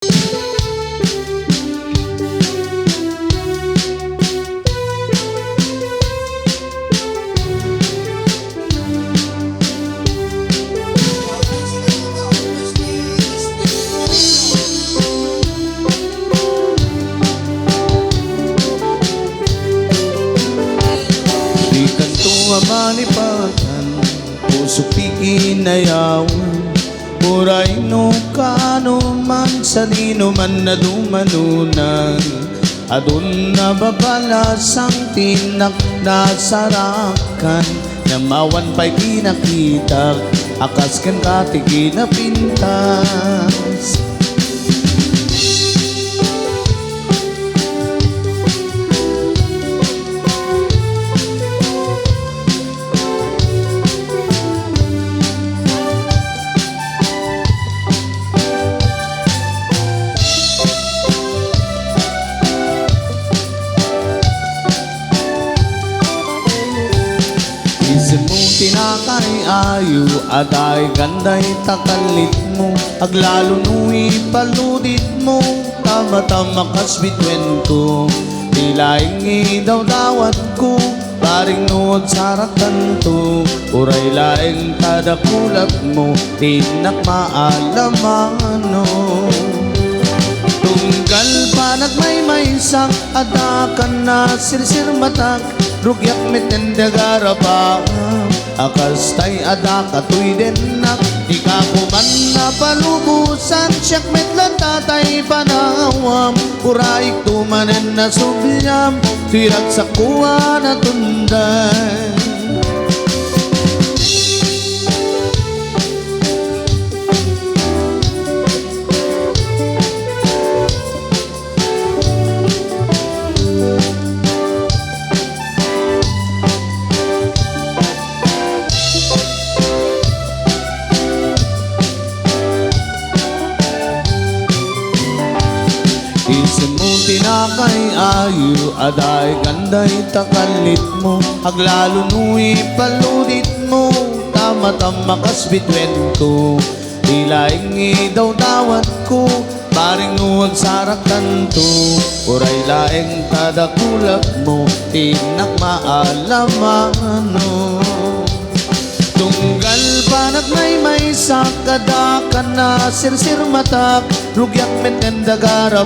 Di kanto manipatan, puso piinayawan, muray no kano man sa lino man na dumanunan. Adun na babalasang tinak na sarakan, namawan pa'y di nakita, akas kan katigi na pintas. Isip mo tinakay ayo, aday ganday takalit mo, aglalo nui paludit mo, tama-tama kas bitwen ko. Tilaing daw dawat ko, paring nuod sarakan to, uray laing tadakulat mo, tinak maalamano. Tunggal panag may sak, adakan na sirsir matak, rugyak mitendagara akas tay adaka tuy denak, di ka kuman na palubusan, siyak mitlan tatay panawam, uraik tumanen na subyam, tirak sa kuwa na tunday. Isip mo tinakay ayo, aday ganday takalit mo, aglalo nui paludit mo, tama-tama kas bitwen ko. Tilaing daw dawat ko, paring nuwag sarakan to, uray laeng tadakulak mo, tinak maalamano. Tunggal panag may sakadakan na sirsir matak, rugyak mitendagara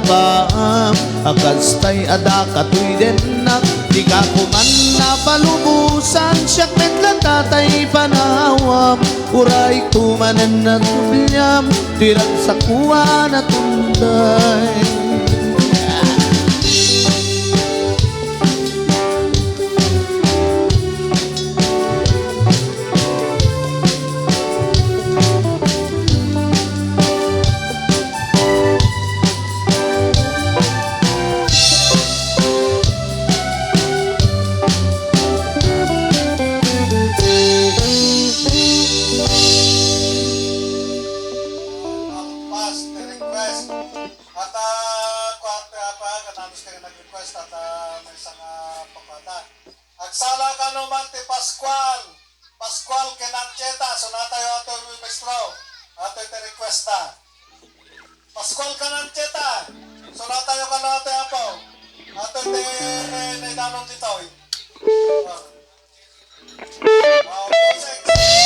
akas tay adaka tuy denak, di ka kuman na palubusan, siyak mitlan tatay panawam, uray tumanen na tubyam, tirak sa kuwa na tunday. Agsala ka naman ti Pascual Kenancheta, so natayo ato yung mestro, ato iti requesta. Pascual Kenancheta, so natayo ka na ato apo, ato iti naidanong dito. Music.